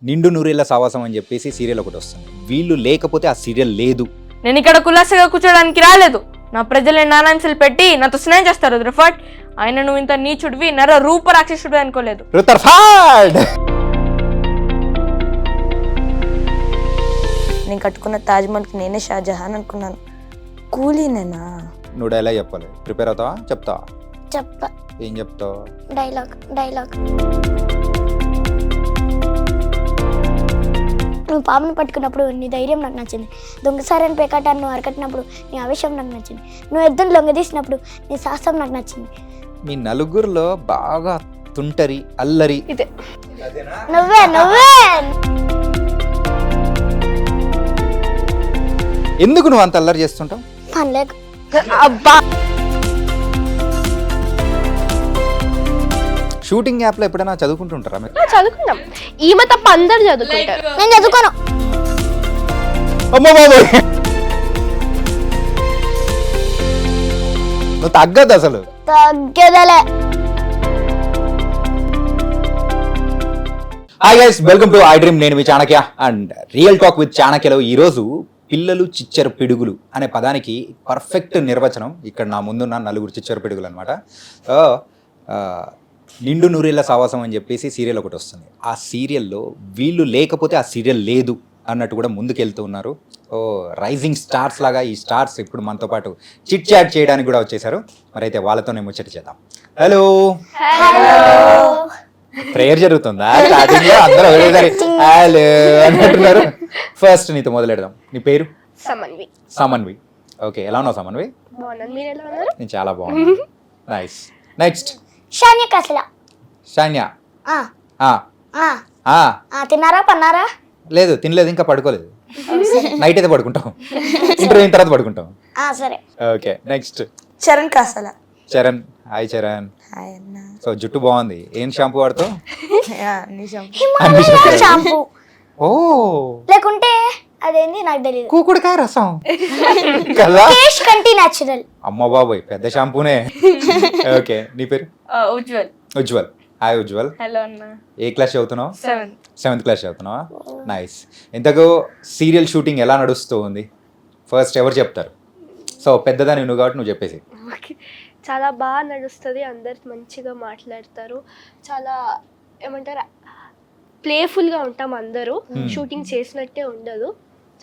నిండు నూరేళ్ల సావాసం అని చెప్పేసి సీరియల్ ఒకటి వస్తుంది. వీళ్ళు లేకపోతే ఆ సీరియల్ లేదు. నేను ఇక్కడ కులాసగా కూర్చోడానికి రాలేదు. నా ప్రజలే నానాంశలు పెట్టి నాతో స్నేహం చేస్తారు రుఫర్ట్. ఆయన నువ్వు ఇంత నీచుడివి, నర రూప రాక్షసుడివి అనుకోలేదు. నేను కట్టుకున్న తాజ్మహల్కి నేనే షాజహాన్ అనుకున్నాను. కూలీనేనా? నువ్వు డైలాగ్ చెప్పాలి. ప్రిపేర్ అవుతావా? చెప్తావా? చెప్తా. ఏం చెప్తావు? డైలాగ్ నువ్వు పాముని పట్టుకున్నప్పుడు నీ ధైర్యం నాకు నచ్చింది. దొంగసారని పేకాటాన్ని నువ్వు అరకట్టినప్పుడు నీ ఆవేశం నాకు నచ్చింది. నువ్వు ఎద్దును లొంగదీసినప్పుడు నీ సాహసం నాకు నచ్చింది. మీ నలుగురిలో బాగా తుంటరి అల్లరి ఇదే. నువ్వే ఎందుకు నువ్వు అంత అల్లరి చేస్తుంటావు? పనిలేక. అబ్బా, షూటింగ్ యాప్ లో ఎప్పుడైనా చదువుకుంటుంటారా మీరు? చదువుకుంటాం. ఈమె తప్ప అందరు చదువుకుంటారు. నేను చదువుకోను. అమ్మో బాబోయ్, నువ్వు తగ్గదు అసలు. తగ్గదలే. Hi guys, welcome to iDream. నేను మీ Chanakya and real talk with చాణక్యలో ఈరోజు పిల్లలు చిచ్చర పిడుగులు అనే పదానికి పర్ఫెక్ట్ నిర్వచనం ఇక్కడ నా ముందున్న నలుగురు చిచ్చర పిడుగులు అనమాట. నిండు నూరేళ్ల సావాసం అని చెప్పేసి సీరియల్ ఒకటి వస్తుంది. ఆ సీరియల్లో వీళ్ళు లేకపోతే ఆ సీరియల్ లేదు అన్నట్టు కూడా ముందుకెళ్తూ ఉన్నారు. రైజింగ్ స్టార్స్ లాగా ఈ స్టార్స్ ఇప్పుడు మనతో పాటు చిట్ చాట్ చేయడానికి కూడా వచ్చేసారు. మరైతే వాళ్ళతోనే ముచ్చట చేద్దాం. హలో, ప్రేయర్ జరుగుతుందా? స్టార్టింగ్ లో అందరూ ఒకటేసారి హలో అంటున్నారు. ఫస్ట్ నీతో మొదలెడదాం. నీ పేరు? సమన్వి. ఓకే, ఎలా ఉన్నావు సమన్వి? నేను చాలా బాగున్నాను. నైస్. నెక్స్ట్ శాన్య. తిన్నారా పన్నారా? లేదు, తినలేదు, ఇంకా పడుకోలేదు. నైట్ అయితే పడుకుంటాం, ఇంటర్వ్యూ అయిన తర్వాత పడుకుంటాం. సరే. Okay, next Charan కాసల. Charan. Hi Charan. Hi అన్న. సో జుట్టు బాగుంది. ఏం షాంపూ వాడుతావు? షాంపూ ఓ, లేకుంటే అదేంది నాకు తెలియదు. కూకుడుకాయ రసం కదా. కేష్ కంటి న్యాచురల్. అమ్మ బాబోయ్, పెద్ద షాంపూనే. ఓకే, నీ పేరు? ఉజ్వల్. ఉజ్వల్. హాయ్ ఉజ్వల్. హలో అన్న. ఏ క్లాస్ చదువుతున్నావు? 7th క్లాస్ చదువుతున్నావా? నైస్. ఇంతకు సీరియల్ షూటింగ్ ఎలా నడుస్తూ ఉంది? ఫస్ట్ ఎవరు చెప్తారు? సో పెద్దదాన్ని నువ్వు కాబట్టి నువ్వు చెప్పేసి. చాలా బాగా నడుస్తుంది. అందరు మంచిగా మాట్లాడతారు. చాలా ఏమంటారు, ప్లేఫుల్గా ఉంటాం అందరూ. షూటింగ్ చేసినట్టే ఉండదు.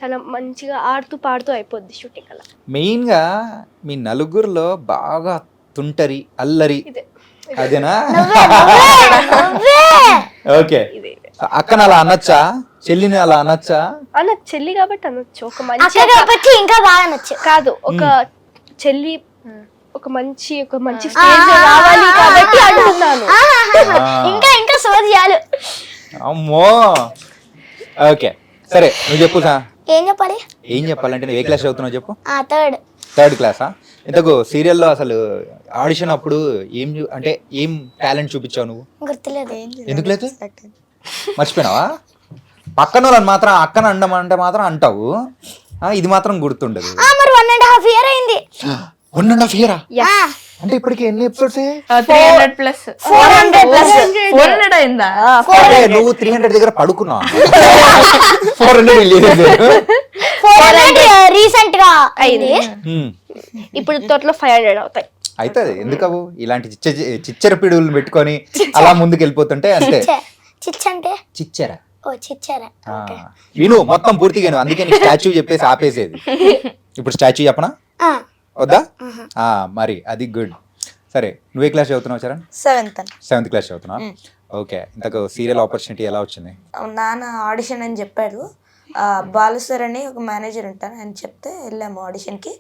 చాలా మంచిగా ఆడుతూ పాడుతూ అయిపోద్ది షూటింగ్. అలా మెయిన్గా మీ నలుగురిలో బాగా తుంటరి అల్లరి అదేనా? ఓకే, అక్కన అలా అనొచ్చా? చెల్లిని అలా అనొచ్చా? చెల్లి కాబట్టి అనొచ్చు. ఒక మంచి ఇంకా బాగా నచ్చు కాదు, ఒక చెల్లి ఒక మంచి స్టేజ్ రావాలి కాబట్టి అంటున్నాను. ఇంకా సోదియాలు. అమ్మో. ఓకే సరే, నువ్వు చెప్పు. ఏం చెప్పాలి? ఏం చెప్పాలంటే నువ్వు ఏ క్లాస్ చదువుతున్నావు చెప్పు. థర్డ్ క్లాసా? ఇంతకు సీరియల్లో అసలు ఆడిషన్ అప్పుడు ఏం టాలెంట్ చూపించావు నువ్వు? గుర్తులేదు. ఎందుకు లేదు? మర్చిపోయినావా? పక్కన వాళ్ళని మాత్రం అక్కన అండమంటే మాత్రం అంటావు, ఇది మాత్రం గుర్తుండదు. మరి 1.5 year అయింది. 1.5 year అంటే ఇప్పటికి ఎన్ని ఎపిసోడ్స్? 300+. 400 అయిందా? నువ్వు 300 దగ్గర పడుకున్నావు. 400 రీసెంట్ గా అయింది. ఇప్పుడు తోటలో 500 అవుతాయి. అయితే ఎందుకు ఇలాంటి చిచ్చర పిడుగులు పెట్టుకొని అలా ముందుకు వెళ్ళిపోతుంటే అంతే. చిచ్చర. విను మొత్తం పూర్తిగా, అందుకే నీకు స్టాచ్యూ చెప్పేసి ఆపేసేది. ఇప్పుడు స్టాచ్యూ చెప్పనా? వద్దా? మరి అది గుడ్. సరే, నువ్వే క్లాస్ చదువుతున్నావు చరణ్? 7th క్లాస్ చదువుతున్నావు. ఓకే, ఇంతకు సీరియల్ ఆపర్చునిటీ ఎలా వచ్చింది? నాన్న ఆడిషన్ అని చెప్పారు. బాలు సార్ అని ఒక మేనేజర్ ఉంటారు, ఆయన చెప్తే వెళ్ళాము ఆడిషన్కి.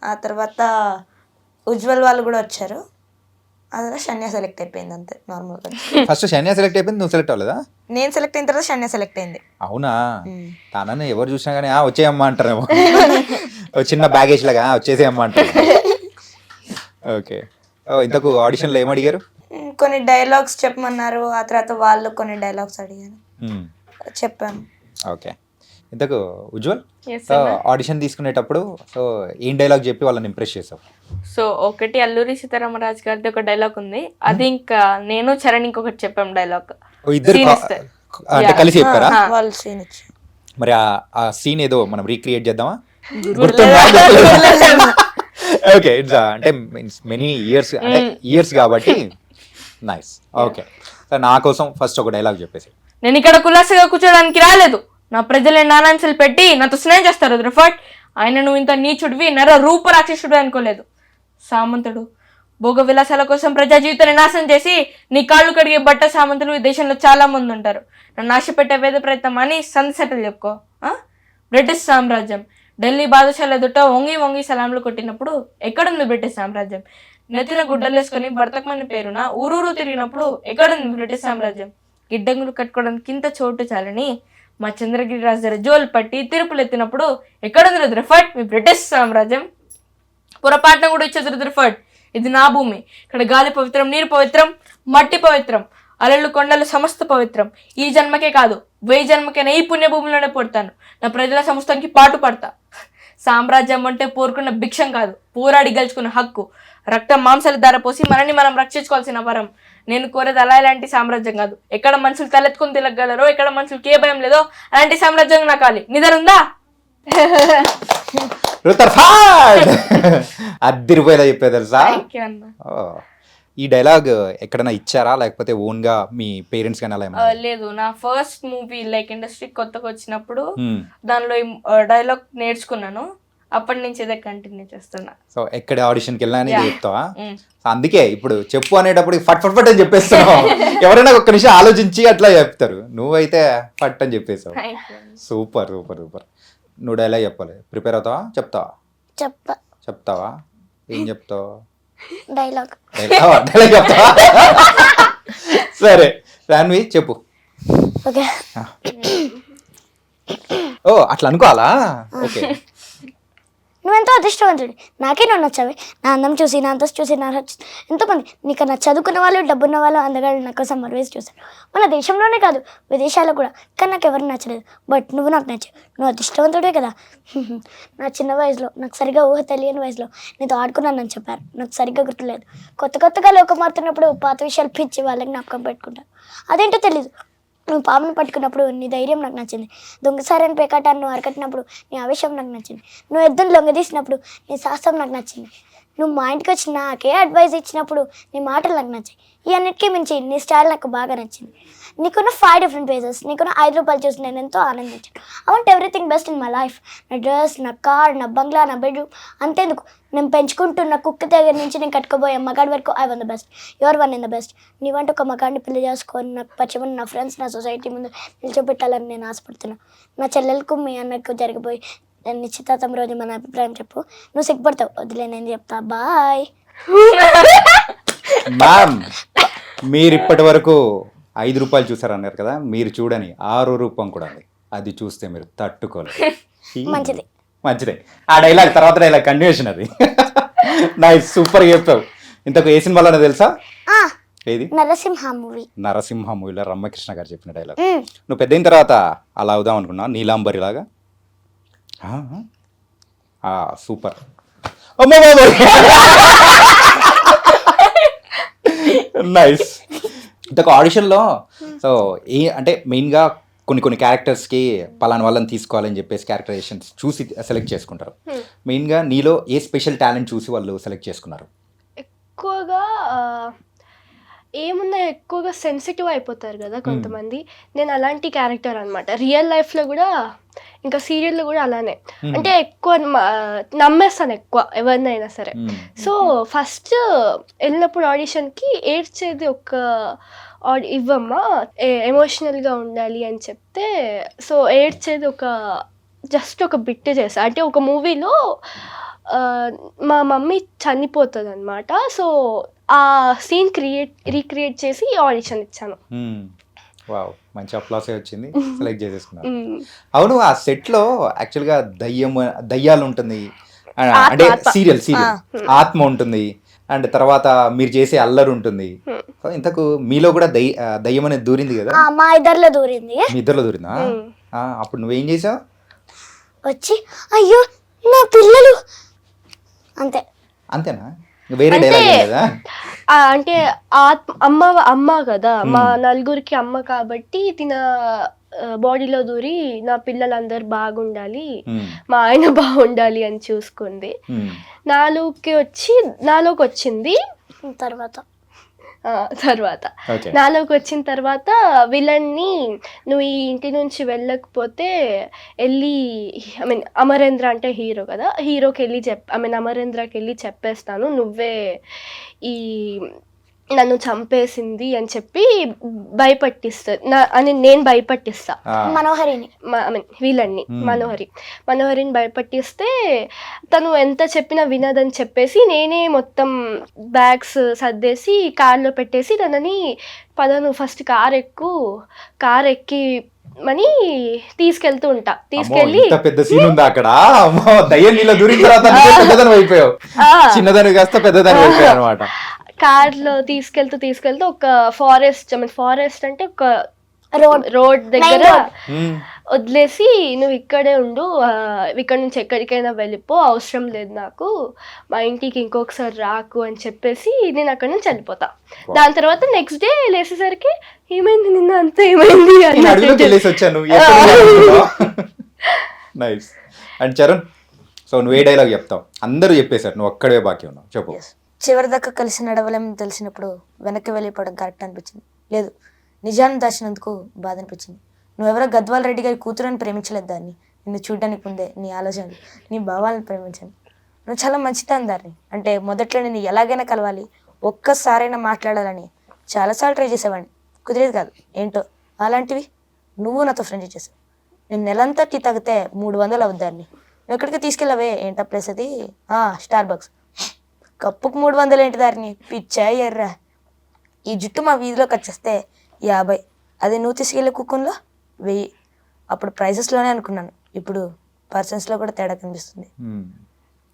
ఆ తర్వాత ఉజ్వల్ వాళ్ళు కూడా వచ్చారు. అదే శన్య సెలెక్ట్ అయిపోయింది, అంతే నార్మల్గా. ఫస్ట్ శన్య సెలెక్ట్ అయిపోయింది, నువ్వు సెలెక్ట్ అవ్వలేదా? నేను సెలెక్ట్ అయిన తర్వాత శన్య సెలెక్ట్ అయింది. అవునా? తనని ఎవరు చూసినా కానీ వచ్చేయమ్మా అంటారేమో, చిన్న బ్యాగేజ్ లాగా వచ్చేసేయమ్మా అంటారు. ఓకే, ఇంతకు ఆడిషన్లో ఏం అడిగారు? కొన్ని డైలాగ్స్ చెప్పమన్నారు. ఆ తర్వాత వాళ్ళు కొన్ని డైలాగ్స్ అడిగారు, చెప్పాము. ఓకే, ఇంతకు ఉజ్వల్ Yes, సో అన్న. ఆడిషన్ తీసుకునేటప్పుడు సో ఏం డైలాగ్ చెప్పి వాళ్ళని ఇంప్రెస్ చేసావు? సో ఒకటి అల్లూరి సీతారామరాజు గారిది ఒక డైలాగ్ ఉంది, అది ఇంకా నేను చరణ్ ఇంకొకటి చెప్పాం డైలాగ్. ఓ, ఇద్దరు Scene ఇస్తారు. అంటే కలిసి చెప్పారా? వాళ్ళు సీన్ ఇచ్చి మరి ఆ సీన్ ఏదో మనం రీక్రియేట్ చేద్దామా? ఓకే ఇట్స్ అంటే మీన్స్ మెనీ ఇయర్స్ అంటే ఇయర్స్ కాబట్టి నైస్. ఓకే సో నా కోసం ఫస్ట్ ఒక డైలాగ్ చెప్పేసి. నేను ఇక్కడ కులాసగా కూర్చోడానికి రాలేదు, నా ప్రజలే నానాంశలు పెట్టి నాతో స్నేహం చేస్తారు రుద్రఫట్. ఆయన నువ్వు ఇంత నీచుడివి నర రూప రాక్షసుడు అనుకోలేదు. సామంతుడు భోగ విలాసాల కోసం ప్రజా జీవితాన్ని నాశనం చేసి నీ కాళ్ళు కడిగే బట్ట సామంతులు ఈ దేశంలో చాలా మంది ఉంటారు. నన్ను ఆశ పెట్టే వేద ప్రయత్నం అని సందసెటలు చెప్పుకో. బ్రిటిష్ సామ్రాజ్యం ఢిల్లీ బాదుషాల ఎదుట వంగి వంగి సలాంలు కొట్టినప్పుడు ఎక్కడుంది బ్రిటిష్ సామ్రాజ్యం? నెత్తిన గుడ్డలేసుకొని భర్తకమని పేరున ఊరూరు తిరిగినప్పుడు ఎక్కడుంది బ్రిటిష్ సామ్రాజ్యం? గిడ్డంగులు కట్టుకోవడానికి ఇంత చోటు చాలని మా చంద్రగిరి రాజు దగ్గర జోలు పట్టి తిరుపులు ఎత్తినప్పుడు ఎక్కడుంది రుద్రఫట్ మీ బ్రిటిష్ సామ్రాజ్యం? పొరపాటున కూడా ఇచ్చేది రుద్రఫట్, ఇది నా భూమి, ఇక్కడ గాలి పవిత్రం, నీరు పవిత్రం, మట్టి పవిత్రం, అలలు కొండలు సమస్త పవిత్రం. ఈ జన్మకే కాదు 1000 జన్మకైనా ఈ పుణ్యభూమిలోనే పుడతాను. నా ప్రజల సంస్థకి పాటు పడతా. సామ్రాజ్యం అంటే పోరుకున్న భిక్షం కాదు, పోరాడి గెలుచుకున్న హక్కు. రక్తం మాంసాలు ధారపోసి మనని మనం రక్షించుకోవాల్సిన వరం. నేను కోరేది అలా ఇలాంటి సామ్రాజ్యం కాదు. ఎక్కడ మనుషులు తలెత్తుకుని తిరగలరో, ఎక్కడ మనుషులకి ఏ భయం లేదో అలాంటి సామ్రాజ్యం నాకు కావాలి. నిద్రుందా? అద్దరిపోయేలా చెప్పేది తెలుసా? Thank you అన్న. ఈ డైలాగ్ ఎక్కడైనా ఇచ్చారా లేకపోతే ఓన్ గా మీ పేరెంట్స్ కానీ అలా ఏమైనా? లేదు, నా ఫస్ట్ మూవీ లైక్ ఇండస్ట్రీ కొత్తగా వచ్చినప్పుడు Hmm. దానిలో డైలాగ్ నేర్చుకున్నాను. అప్పటి నుంచి ఇదే కంటిన్యూ చేస్తున్నా. సో ఎక్కడ ఆడిషన్కి వెళ్ళినా అని చెప్తావా? Mm. సో అందుకే ఇప్పుడు చెప్పు అనేటప్పుడు ఫట్ ఫట్ ఫట్ అని చెప్పేస్తావు. ఎవరైనా ఒక్క నిమిషం ఆలోచించి అట్లా చెప్తారు, నువ్వైతే ఫట్ అని చెప్పేసావు. Thank you. Super super super. నువ్వు డైలాగ్ చెప్పాలి, ప్రిపేర్ అవుతావా? చెప్తావా? ఏం చెప్తావు? డైలాగ్ డైలాగ్ చెప్తావా? సరే రాన్వి చెప్పు. ఓకే. ఓ అట్లా అనుకోవాలా? ఓకే. నువ్వెంతో అదృష్టవంతుడి, నాకే నువ్వు నచ్చావి. నా అందం చూసి, నా అంతస్తు చూసి, నా ఎంతోమంది నీకు నా చదువుకున్న వాళ్ళు, డబ్బున్న వాళ్ళు, అందగాళ్ళు నా కోసం మరువేసి చూశారు. మన దేశంలోనే కాదు విదేశాల్లో కూడా. కానీ నాకు ఎవరు నచ్చలేదు, బట్ నువ్వు నాకు నచ్చావు. నువ్వు అదృష్టవంతుడే కదా. నా చిన్న వయసులో, నాకు సరిగ్గా ఊహ తెలియని వయసులో నీతో ఆడుకున్నానని చెప్పారు. నాకు సరిగ్గా గుర్తులేదు. కొత్తగా లోకం మారుతున్నప్పుడు పాత విషయాలు పిచ్చి వాళ్ళకి జ్ఞాపకం పెట్టుకుంటాను. అదేంటో తెలీదు. నువ్వు పామును పట్టుకున్నప్పుడు నీ ధైర్యం నాకు నచ్చింది. దొంగసారని పేకాటాన్ని నువ్వు అరకట్టినప్పుడు నీ ఆవేశం నాకు నచ్చింది. నువ్వు ఎద్దును లొంగదీసినప్పుడు నీ సాహసం నాకు నచ్చింది. నువ్వు మా ఇంటికి వచ్చి నాకే అడ్వైజ్ ఇచ్చినప్పుడు నీ మాటలు నాకు నచ్చాయి. ఈ అన్నిటికీ మించి నీ స్టైల్ నాకు బాగా నచ్చింది. నీకున్న 5 డిఫరెంట్ ఫేజెస్, నీకున్న 5 రూపాయలు చూసి నేను ఎంతో ఆనందించాను. I want everything best in my life. నా డ్రెస్, నా కార్, నా బంగ్లా, నా బెడ్రూమ్, అంతేందుకు నేను పెంచుకుంటున్న కుక్క దగ్గర నుంచి నేను కట్టుకోబోయే మగాడి వరకు I one the best. Your one in the best. నీ వంట ఒక మగాడిని పెళ్లి చేసుకొని నాకు పరిచయం నా ఫ్రెండ్స్, నా సొసైటీ ముందు నిల్చోబెట్టాలని నేను ఆశపడుతున్నాను. నా చెల్లెలకు మీ అన్నకు జరిగిపోయి నిశ్చితార్థం రోజు మన అభిప్రాయం చెప్పు. నువ్వు సిగ్గుపడతావు, వదిలే నేను చెప్తా. బాయ్. మ్యామ్ మీరు ఇప్పటి వరకు 5 రూపాయలు చూసారన్నారు కదా, మీరు చూడని 6 రూపం కూడా ఉంది. అది చూస్తే మీరు తట్టుకోలేదు. మంచిది. మంచిదే. ఆ డైలాగ్ తర్వాత డైలాగ్ కంటిన్యూషన్ అది. నైస్, సూపర్ చెప్పావు. ఇంతకు ఏ సినిమాలో తెలుసా? ఏది? నరసింహ మూవీ. నరసింహ మూవీలో రమ్యకృష్ణ గారు చెప్పిన డైలాగ్. నువ్వు పెద్ద అయిన తర్వాత అలా అవుదాం అనుకున్నా, నీలాంబరి లాగా. సూపర్. నైస్. ఇంతకు ఆడిషన్లో సో అంటే మెయిన్గా కొన్ని క్యారెక్టర్స్కి పలానా వాళ్ళని తీసుకోవాలని చెప్పేసి క్యారెక్టరైజేషన్స్ చూసి సెలెక్ట్ చేసుకుంటారు. మెయిన్గా నీలో ఏ స్పెషల్ టాలెంట్ చూసి వాళ్ళు సెలెక్ట్ చేసుకున్నారు? ఎక్కువగా ఏమున్నా ఎక్కువగా సెన్సిటివ్ అయిపోతారు కదా కొంతమంది. నేను అలాంటి క్యారెక్టర్ అనమాట. రియల్ లైఫ్లో కూడా ఇంకా సీరియల్లో కూడా అలానే. అంటే ఎక్కువ నమ్మేస్తాను ఎక్కువ ఎవరినైనా సరే. సో ఫస్ట్ వెళ్ళినప్పుడు ఆడిషన్కి ఏడ్చేది ఒక ఇవ్వమ్మా, ఎమోషనల్గా ఉండాలి అని చెప్తే, సో ఏడ్చేది జస్ట్ ఒక బిట్ చేసా. అంటే ఒక మూవీలో మా మమ్మీ చనిపోతుంది అనమాట. సో ఆ సీన్ రీక్రియేట్ చేసి ఆడిషన్ ఇచ్చాను. వావ్, మంచి అప్లాసే వచ్చింది, సెలెక్ట్ చేసేసుకున్నాను. అవును, ఆ సెట్లో యాక్చువల్గా దయ్యాలు ఉంటుంది, అంటే సీరియల్ ఆత్మ ఉంటుంది, అండ్ తర్వాత మీరు చేసే అల్లరి ఉంటుంది. ఇంతకు మీలో కూడా దయ్యం అనేది దూరింది కదా? మా ఇద్దరిలో దూరింది. మీ ఇద్దరిలో దూరిందా? అప్పుడు నువ్వేం చేసావు? వచ్చి అయ్యో నా పిల్లలు అంతే. అంతేనా? వేరే డైలాగ్ లేదా? అంటే అమ్మ కదా, మా నలుగురికి అమ్మ కాబట్టి తిన బాడీలో దూరి నా పిల్లలందరూ బాగుండాలి, మా ఆయన బాగుండాలి అని చూసుకుంది. నాలోకి వచ్చింది తర్వాత నాలోకి వచ్చిన తర్వాత విలన్ని నువ్వు ఈ ఇంటి నుంచి వెళ్ళకపోతే వెళ్ళి అమరేంద్ర అంటే హీరో కదా, హీరోకి వెళ్ళి అమరేంద్రకి వెళ్ళి చెప్పేస్తాను నువ్వే ఈ నన్ను చంపేసింది అని చెప్పి భయపట్టిస్తా అని నేను భయపట్టిస్తా మనోహరిని వీళ్ళని మనోహరిని భయపట్టిస్తే తను ఎంత చెప్పినా వినదని చెప్పేసి నేనే మొత్తం బ్యాగ్స్ సర్దేసి కార్లో పెట్టేసి తనని పదను ఫస్ట్ కార్ ఎక్కి మని తీసుకెళ్తూ ఉంటా. తీసుకెళ్ళి పెద్ద సీన్ ఉంది అక్కడ. దయ్యం నీళ్ళ దూరిన తర్వాత పెద్దదాని అయిపోయావు, చిన్నదాని కాస్త పెద్దదాని అయిపోయావు అనమాట. కార్ లో తీసుకెళ్తూ ఒక ఫారెస్ట్ అంటే ఒక రోడ్ దగ్గర వదిలేసి నువ్వు ఇక్కడే ఉండు, ఇక్కడ నుంచి ఎక్కడికైనా వెళ్ళిపో, అవసరం లేదు నాకు, మా ఇంటికి ఇంకొకసారి రాకు అని చెప్పేసి నేను అక్కడ నుంచి వెళ్ళిపోతా. దాని తర్వాత నెక్స్ట్ డే లేసేసరికి ఏమైంది నిన్న అంతా ఏమైంది నైస్. అండ్ చరణ్, సో నువ్వు ఏ డైలాగ్ చెప్తావు? అందరూ చెప్పేశారు, నువ్వు ఒక్కడే బాకీ ఉన్నావు, చెప్పు. చివరి దాకా కలిసి నడవలేమని తెలిసినప్పుడు వెనక్కి వెళ్ళిపోవడం కరెక్ట్ అనిపించింది. లేదు, నిజాన్ని దాచినందుకు బాధ అనిపించింది. నువ్వెవరో గద్వాల్ రెడ్డి గారి కూతురని ప్రేమించలేదు దాన్ని, నిన్ను చూడడానికి ముందే నీ ఆలోచనలు నీ భావాలను ప్రేమించాను. నువ్వు చాలా మంచిదాన్ని దాన్ని, అంటే మొదట్లో నేను ఎలాగైనా కలవాలి, ఒక్కసారైనా మాట్లాడాలని చాలాసార్లు ట్రై చేసేవాడిని, కుదిరేది కాదు. ఏంటో అలాంటివి నువ్వు నాతో ఫ్రెండ్షిప్ చేసావు. నేను నెలంతా టీ తాగితే 300 అవుద్దాన్ని, నువ్వు ఎక్కడికి తీసుకెళ్ళవే, ఏంటో ప్లేస్ అది, స్టార్ బక్స్, కప్పుకు 300 ఏంటి దారిని, పిచ్చా ఎర్రా. ఈ జుట్టు మా వీధిలోకి వచ్చేస్తే 50, అది నువ్వు తీసుకెళ్ళే కుక్కన్లో 1000. అప్పుడు ప్రైసెస్లోనే అనుకున్నాను, ఇప్పుడు పర్సన్స్లో కూడా తేడా కనిపిస్తుంది.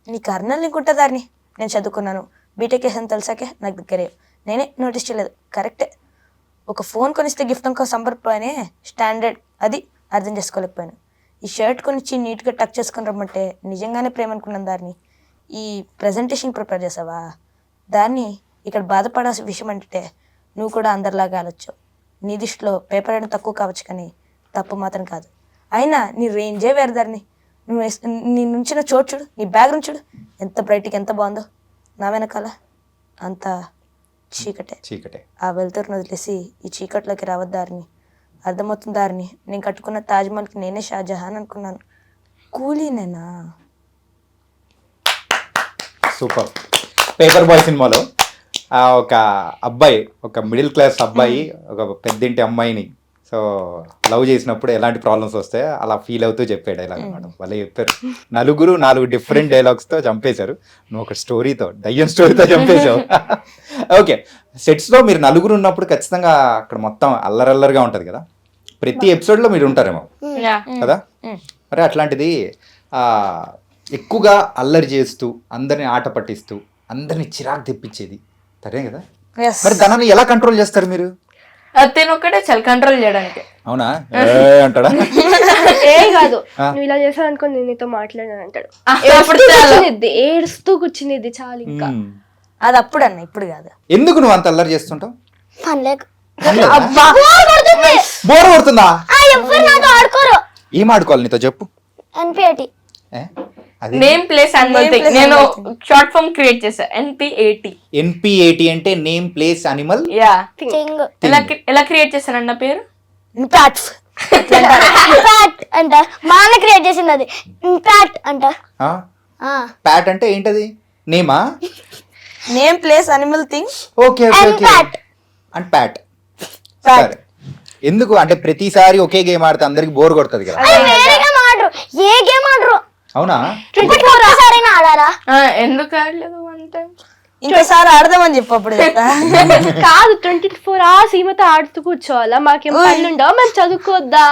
నీ కర్నల్ ఇంకుంటా దారిని, నేను చదువుకున్నాను, బీటెక్ చేసాను తెలిసాకే నాకు దగ్గరే, నేనే నోటీస్ చేయలేదు. కరెక్టే, ఒక ఫోన్ కొనిస్తే గిఫ్ట్ ఇంకో సంబరపోయినే స్టాండర్డ్, అది అర్థం చేసుకోలేకపోయాను. ఈ షర్ట్ కొనిచ్చి నీట్గా టక్ చేసుకుని రమ్మంటే నిజంగానే ప్రేమ అనుకున్నాను దాన్ని. ఈ ప్రజెంటేషన్ ప్రిపేర్ చేసావా దాన్ని, ఇక్కడ బాధపడాల్సిన విషయం అంటే నువ్వు కూడా అందరిలాగా ఆలోచు. నీ దృష్టిలో పేపర్ అయినా తక్కువ కావచ్చు కానీ తప్పు మాత్రం కాదు. అయినా నీ రేంజే వేరు దారిని. నువ్వు నీ నుంచిన చోటు చూడు, నీ బ్యాగ్ నుంచి చూడు, ఎంత బ్రైట్గా ఎంత బాగుందో. నా వెనకాల అంత చీకటే. ఆ వెళ్తురుని వదిలేసి ఈ చీకట్లోకి రావద్దారిని, అర్థమవుతుందారిని. నేను కట్టుకున్న తాజ్మహల్కి నేనే షాజహాన్ అనుకున్నాను, కూలీనేనా. సూపర్. పేపర్ బాయ్ సినిమాలో ఒక అబ్బాయి, ఒక మిడిల్ క్లాస్ అబ్బాయి ఒక పెద్దింటి అమ్మాయిని సో లవ్ చేసినప్పుడు ఎలాంటి ప్రాబ్లమ్స్ వస్తాయో అలా ఫీల్ అవుతూ చెప్పే డైలాగ్ అనమాట. వాళ్ళు చెప్పారు, 4 డిఫరెంట్ డైలాగ్స్తో చంపేశారు, నువ్వు ఒక స్టోరీతో, దయ్యం స్టోరీతో చంపేశావు. ఓకే, సెట్స్లో మీరు 4 ఉన్నప్పుడు ఖచ్చితంగా అక్కడ మొత్తం అల్లరల్లరిగా ఉంటుంది కదా, ప్రతి ఎపిసోడ్లో మీరు ఉంటారేమో కదా. మరి అట్లాంటిది ఎక్కువగా అల్లరి చేస్తూ అందరిని ఆట పట్టిస్తూ అందరిని చిరాకు తెప్పించేది సరే కదా, మరి దాన్ని ఎలా కంట్రోల్ చేస్తారు మీరు? తిను ఒక్కటే చాలా కంట్రోల్ చేయడానికి. అవునా అంటాడా? ఏ కాదు, నువ్వు ఇలా చేసావు అనుకో నేను నీతో మాట్లాడాను అంటాడు. ఏడుస్తూ కూర్చునేది చాలు, ఇంకా అది అప్పుడు అన్న, ఇప్పుడు కాదు. ఎందుకు నువ్వు అంత అల్లరి చేస్తుంటావు? బోర్ కొడుతుందా? ఆడుకోరు. ఏం ఆడుకోవాలి నీతో చెప్పు. NPAT name place animal thing. నేను షార్ట్ ఫామ్ క్రియేట్ చేశా, NPAT అంటే నేమ్ ప్లేస్ అనిమల్. యా, ఎలా క్రియేట్ చేశారన్న పేరు? ఇంపాక్ట్ అంట, మా అన్న క్రియేట్ చేసింది అది. ఇంపాక్ట్ అంట. ప్యాట్ అంటే ఏంటది? నేమా? Name place animal thing. Okay and pat. సరే, ఎందుకు అంటే ప్రతిసారి ఒకే గేమ్ ఆడితే అందరికి బోర్ కొడుతుంది కదా. ఏ గేమ్ ఆడరు. అవునా? 24 ఆడారా? ఎందుకు ఆడలేదు అంటే ఇంకోసారి ఆడదామని చెప్పు. అప్పుడు కాదు, 24 hours ఈమెతో ఆడుతూ కూర్చోవాలా? మాకేం పనులు ఉండవు, మేము చదువుకోవద్దా?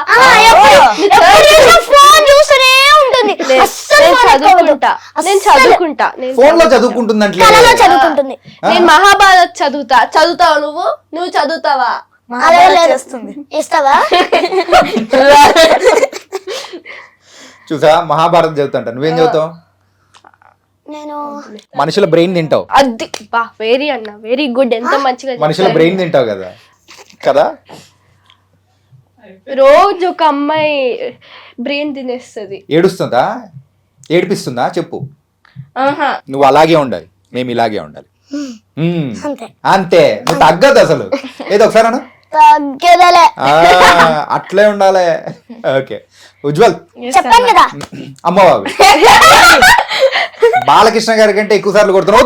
చదువుకుంటుంది. నేను మహాభారత్ చదువుతావా? నువ్వు చదువుతావా? చేస్తుంది. ఇస్తావా? చూసా మహాభారత్ చదువుతుంటా, నువ్వేం చదువుతావు? నేను మనుషుల బ్రెయిన్ తింటావు, అది బా వెరీ అన్న వెరీ గుడ్, ఎంత మంచిగా మనుషుల బ్రెయిన్ తింటావు కదా కదా. రోజు ఒక అమ్మాయి బ్రెయిన్ తినేస్తుంది. ఏడుస్తుందా, ఏడిపిస్తుందా చెప్పు. ఆహా. నువ్వు అలాగే ఉండాలి, మేము ఇలాగే ఉండాలి. అంతే. అంతే, నువ్వు తగ్గదు అసలు. ఏదో ఒకసారి అను. తగ్గదలే. అట్లే ఉండాలి. ఓకే ఉజ్వల్, చెప్పాను కదా. అమ్మ బాబు బాలకృష్ణ గారి కంటే ఎక్కువ సార్లు కొడుతున్నావు.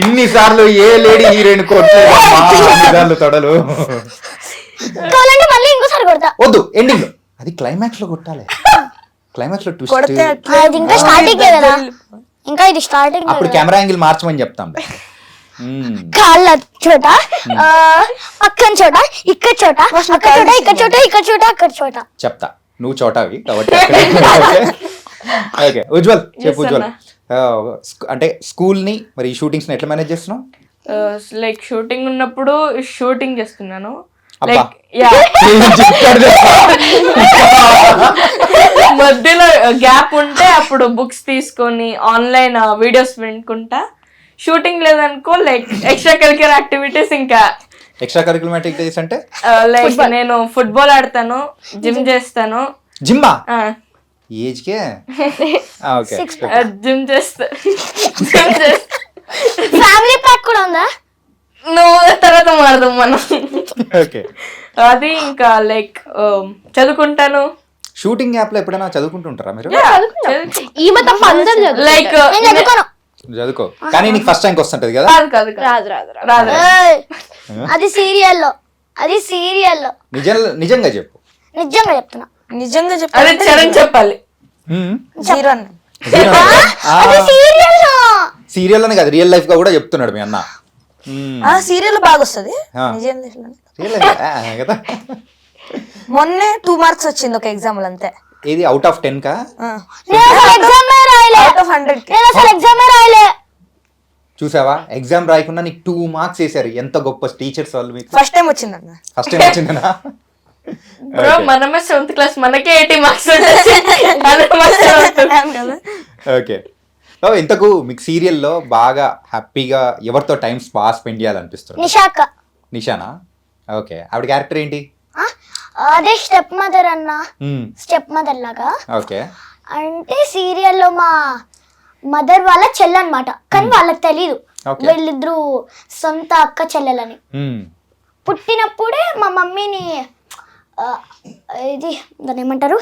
ఇన్ని సార్లు ఏ లేడీ హీరోయిన్ కొట్టలేదు తొడలు. కావాలంటే మళ్ళీ ఇంకోసారి కొడతా. వద్దు, ఎండింగ్ లో అది క్లైమాక్స్ లో కొట్టాలి. క్లైమాక్స్ లో ట్విస్ట్, అది ఇంకా స్టార్టింగ్ కదా, ఇంకా ఇది స్టార్టింగ్. అప్పుడు కెమెరా యాంగిల్ మార్చమని చెప్తాం. కాళ్ళ చోట, పక్కన చోట, ఇక్కడ చోట, అక్కడ చోట, ఇక్కడ చోట, ఇక్కడ చోట, అక్కడ చోట చెప్తా. నువ్వు చోటావి కాబట్టి. ఓకే ఉజ్వల్ చెప్పు. ఉజ్వల్ అంటే స్కూల్ ని మరి షూటింగ్స్ ని ఎట్లా మేనేజ్ చేస్తున్నావు? లైక్ షూటింగ్ ఉన్నప్పుడు షూటింగ్ చేస్తున్నాను. అబ్బా. లైక్ మధ్యలో గ్యాప్ ఉంటే అప్పుడు బుక్స్ తీసుకొని ఆన్లైన్ వీడియోస్ వినుకుంటా. షూటింగ్ లేదనుకో లైక్ ఎక్స్ట్రా కరిక్యులర్ యాక్టివిటీస్. ఇంకా ఎక్స్ట్రా కరిక్యులర్ యాక్టివిటీస్ అంటే లైక్ నేను ఫుట్బాల్ ఆడతాను, జిమ్ చేస్తాను. జిమ్మా ఏజ్ కే? ఓకే జిమ్ చేస్తా. ఫ్యామిలీ ప్యాక్ కూడా ఉందా? నువ్వు తర్వాత మారదాం మనం. ఓకే అది ఇంకా లైక్ చదువుకుంటాను. షూటింగ్ యాప్ లో ఎప్పుడైనా చదువుకుంటుంటారా మీరు? ఈమె తప్ప అందరు చదువు. లైక్ నేను చదువుకోను. చదువుకో, కానీ నీకు ఫస్ట్ టైం వస్తుంటది కదా. కాదు కాదు కాదు. రాదు రాదు రాదు. రాదు. ఏయ్, అది సీరియల్లో, అది సీరియల్లో. నిజంగా చెప్పు. నిజంగా చెప్తున్నా. నిజంగా అదే చరణ్ చెప్పాలి. జీరో అన్న. అది సీరియల్లో. సీరియల్ అని కాదు, రియల్ లైఫ్ గా కూడా చెప్తున్నాడు మీ అన్న. సీరియల్ బాగా వస్తుంది. ఆ. నిజం life లో. రియల్ లైఫ్ కదా. మొన్నే 2 మార్క్స్ వచ్చింది ఒక ఎగ్జాంపుల్ అంతే. ఇది అవుట్ ఆఫ్ 10 కా? నేను అసలు ఎగ్జామే రాయలే. అవుట్ ఆఫ్ 100 నేను అసలు ఎగ్జామే రాయలే. చూసావా, ఎగ్జామ్ రాయకుండా నీకు 2 మార్క్స్ వేసారు. ఎంత గొప్ప టీచర్స్ వాళ్ళు మీకు. ఫస్ట్ టైం వచ్చింది అన్న. First time వచ్చిందనా? బ్రో మనమే 7th క్లాస్, మనకే 80 మార్క్స్. ఓకే ఇంతకు మీకు సీరియల్లో బాగా హ్యాపీగా ఎవరితో టైం స్పెండ్ చేయాలనిపిస్తుంది? నిషాక్క. నిషానా? ఓకే, ఆవిడ క్యారెక్టర్ ఏంటి? అదే స్టెప్ మదర్ అన్న. మ్మ్. స్టెప్ మదర్ లాగా. ఓకే అంటే సీరియల్లో మా మదర్ వాళ్ళ చెల్లి అనమాట, కానీ వాళ్ళకి తెలీదు Okay. వీళ్ళిద్దరు సొంత అక్క చెల్లెలని. మ్మ్. పుట్టినప్పుడే మా మమ్మీని ఇది దాన్ని ఏమంటారు,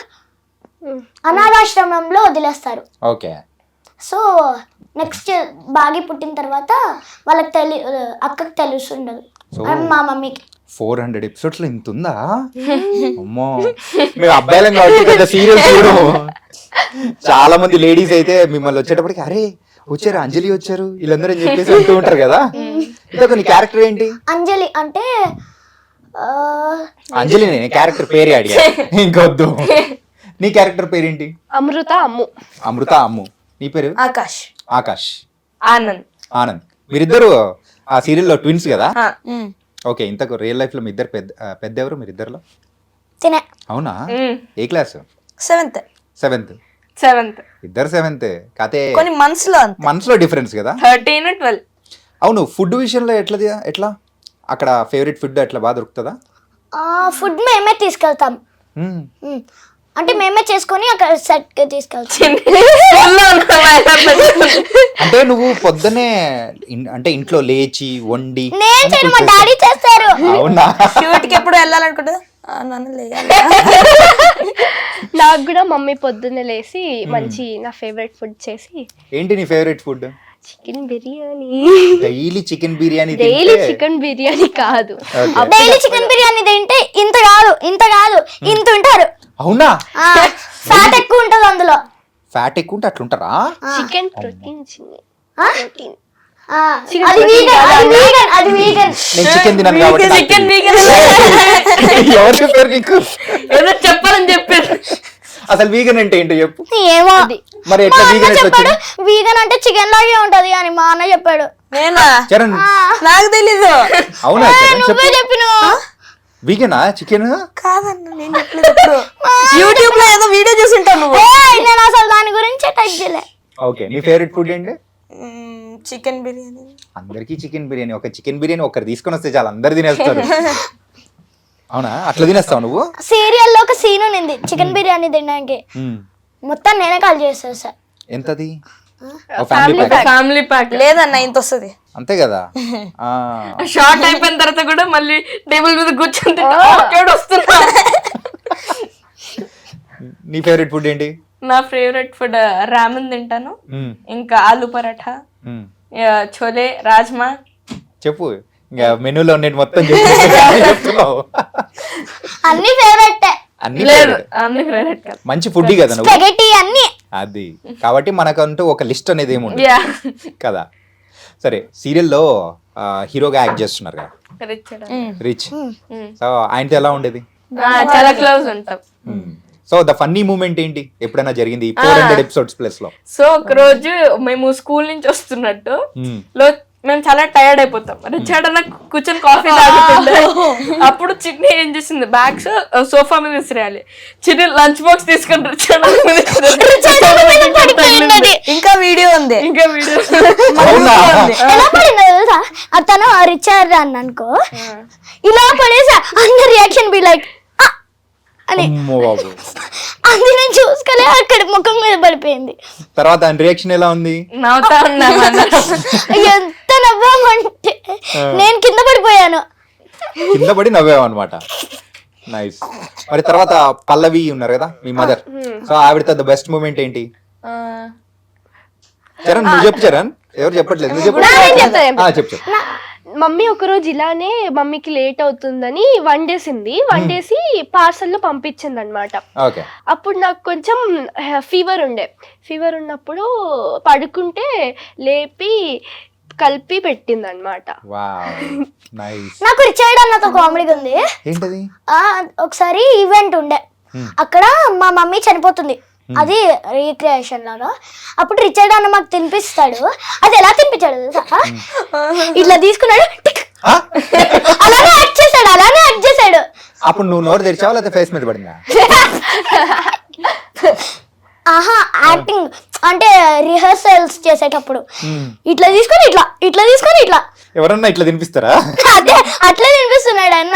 అనాథాశ్రమంలో వదిలేస్తారు. ఓకే సో నెక్స్ట్ బాగి పుట్టిన తర్వాత వాళ్ళకి అక్కకి తెలుసుండదు, So- మా మమ్మీకి. 400 ఎపిసోడ్స్ లో ఇంత ఉందా? అమ్మో, మేము అబ్బాయిలం కాబట్టి పెద్ద సీరియల్ చూడు. చాలా మంది లేడీస్ అయితే మిమ్మల్ని వచ్చేటప్పటికి అరే వచ్చారు, అంజలి వచ్చారు, వీళ్ళందరూ అని చెప్పేసి అంటూ ఉంటారు కదా. ఇంకొక నీ క్యారెక్టర్ ఏంటి? అంజలి అంటే అంజలి నేను క్యారెక్టర్ పేరే అడిగా, ఇంకొద్దు. నీ క్యారెక్టర్ పేరేంటి? అమృత అమ్ము. అమృత అమ్ము. నీ పేరు? ఆకాష్. ఆకాష్. ఆనంద్. ఆనంద్. మీరిద్దరు ఆ సీరియల్లో ట్విన్స్ కదా? ఆ, ఓకే, ఇంతకు రియల్ లైఫ్ లో మీ ఇద్దరు పెద్ద ఎవరు మీరిద్దరులో? తినే. అవునా? మ్మ్. ఏ క్లాస్? 7th. 7th. 7th. ఇద్దరు 7th. కాతే కొన్ని months లో అంతే. మంత్స్ లో డిఫరెన్స్ కదా. 13, 12. అవును, ఫుడ్ విషయంలో ఎట్లా అక్కడ ఫేవరెట్ ఫుడ్ ఎట్లా బాగా దొరుకుతుందా? ఫుడ్ మేమే తీసుకెళ్తాం. అంటే మేమే చేసుకొని అక్కడ సెట్ కి తీసుకెళ్తాం. అంటే నువ్వు పొద్దునే అంటే ఇంట్లో లేచి వండి? నేను చేయను, మా డాడీ చేస్తారు. అవునా? షూట్ కి ఎప్పుడు వెళ్ళాలనుకుంటా నన్ను లేయాలి. నాకు కూడా మమ్మీ పొద్దున్నే లేసి మంచి నా ఫేవరెట్ ఫుడ్ చేసి. ఏంటి నీ favourite food? Chicken biryani. Daily chicken biryani? Daily chicken biryani కాదు, డైలీ చికెన్ బిర్యానీ తింటే ఇంత కాదు ఇంత ఉంటారు. అవునా? ఫ్యాట్ ఎక్కువ ఉంటది అందులో. ఫ్యాట్ ఎక్కువ ఉంటే అట్లుంటారా? Chicken protein protein. అది వీగన్. నేను చికెన్ తినను కాబట్టి నాకు చికెన్ తెలియదు. ఎవరు చెప్పారు నీకు? ఏదో చెప్పాలని చెప్పారు. అసలు వీగన్ అంటే ఏంటో చెప్పు. ఏమో మరి ఎట్లా వీగన్ ఎట్లా వచ్చింది? వీగన్ అంటే చికెన్ లాగే ఉంటది అని మా అన్న చెప్పాడు. నేనా? చరణ్ నాకు తెలీదు. అవునా చరణ్? నువ్వే చెప్పిన. వీగనా చికెన్? కాదన్న నేను చెప్పలేదు ఎప్పుడు. యూట్యూబ్ లో ఏదో వీడియో చూసింటావు నువ్వు. నేను అసలు దాని గురించి టైప్ చేయలే. ఓకే, నీ ఫేవరెట్ ఫుడ్ ఏంటి? చికెన్ బిర్యానీ. అందరికీ చికెన్ బిర్యానీ. ఒక చికెన్ బిర్యానీ ఒకరు తీసుకొని వస్తే చాలా అందరు తినేస్తారు. అవునా, అట్లా తినేస్తావు నువ్వు? సీరియల్లో ఒక సీన్ ఉంది చికెన్ బిర్యానీ తినడానికి, మొత్తం నేనే కాల్ చేస్తాను సార్. ఎంతది? ఫ్యామిలీ ప్యాక్ లేదన్న ఇంత వస్తుంది అంతే కదా. షార్ట్ అయిపోయిన తర్వాత కూడా మళ్ళీ టేబుల్ మీద కూర్చుంటే వస్తున్నా. నీ ఫేవరెట్ ఫుడ్ ఏంటి? నా ఫేవరెట్ ఫుడ్ రామన్ తింటాను, ఇంకా ఆలు పరాఠా, చోలే, రాజ్మా. చెప్పు, ఇంకా మెనూలో ఉన్నట్టు మొత్తం చెప్తున్నావు. అన్ని ఫేవరెట్. అన్ని లేదు, favorite. అన్ని ఫేవరెట్ కాదు. మంచి ఫుడ్ కదా నువ్వు. స్పెగెటీ అన్ని. అది కాబట్టి మనకంటూ ఒక లిస్ట్ అనేది ఏమి ఉండదు Yeah. కదా. సరే, సీరియల్లో హీరోగా యాక్ట్ చేస్తున్నారు కదా రిచ్. సో ఆయనతో ఎలా ఉండేది? చాలా క్లోజ్ ఉంటాం. సో ద ఫన్నీ మూమెంట్ ఏంటి ఎప్పుడైనా జరిగింది 400 ఎపిసోడ్స్ ప్లస్ లో? సో ఒక రోజు మేము స్కూల్ నుంచి వస్తున్నట్టు మేము చాలా టైర్డ్ అయిపోతాం. రిచర్డ్ అన్న కూర్చొని కాఫీ తాగుతుండే. అప్పుడు చిన్ని ఏం చేసింది, బ్యాగ్స్ సోఫా మీద విసిరేయాలి. చిన్ని లంచ్ బాక్స్ తీసుకొని రిచర్డ్ ఇంకా వీడియో ఉంది. ఇంకా వీడియో ఎలా పడిందో తెలుసా? అతను రిచర్డ్ అని అనుకో, ఇలా పడేసా అందరు రియాక్షన్ బి లైక్ అని. అది నేను చూసుకోలే, అక్కడ ముఖం మీద పడిపోయింది. తర్వాత ఆయన రియాక్షన్ ఎలా ఉంది? నవ్వుతా ఉన్నామన్న. ఎంత నవ్వామంటే నేను కింద పడిపోయాను. కింద పడి నవ్వావు అనమాట. నైస్. మరి తర్వాత పల్లవి ఉన్నారు కదా మీ మదర్, సో ఆవిడతో ద బెస్ట్ మూమెంట్ ఏంటి? చరణ్ నువ్వు చెప్పు. చరణ్ ఎవరు చెప్పట్లేదు, నువ్వు చెప్పు. చెప్పు. మమ్మీ ఒకరోజు ఇలానే మమ్మీకి లేట్ అవుతుందని వండేసి పార్సల్లో పంపించింది అనమాట. ఓకే. అప్పుడు నాకు కొంచెం ఫీవర్ ఉన్నప్పుడు పడుకుంటే లేపి కలిపి పెట్టింది అనమాట. నాకు రిచర్డ్ అన్నతో కామెడీ ఉంది. ఏంటది? ఒకసారి ఈవెంట్ ఉండే, అక్కడ మా మమ్మీ చనిపోతుంది, అది రీక్రియేషన్ లాగా. అప్పుడు రిచర్డ్ అన్న మాకు తినిపిస్తాడు. అది ఎలా తినిపించాడు తెలుసా? ఇట్లా తీసుకున్నాడు, అలానే యాక్ట్ చేశాడు. అప్పుడు నువ్వు నోరు తెరిచావా లేకపోతే ఫేస్ మీద పడిందా? ఆహా, యాక్టింగ్ అంటే రిహర్సల్స్ చేసేటప్పుడు ఇట్లా తీసుకొని ఇట్లా ఎవరన్నా ఇట్లా తినిపిస్తారా? అదే అట్లా తినిపిస్తున్నాడు అన్న.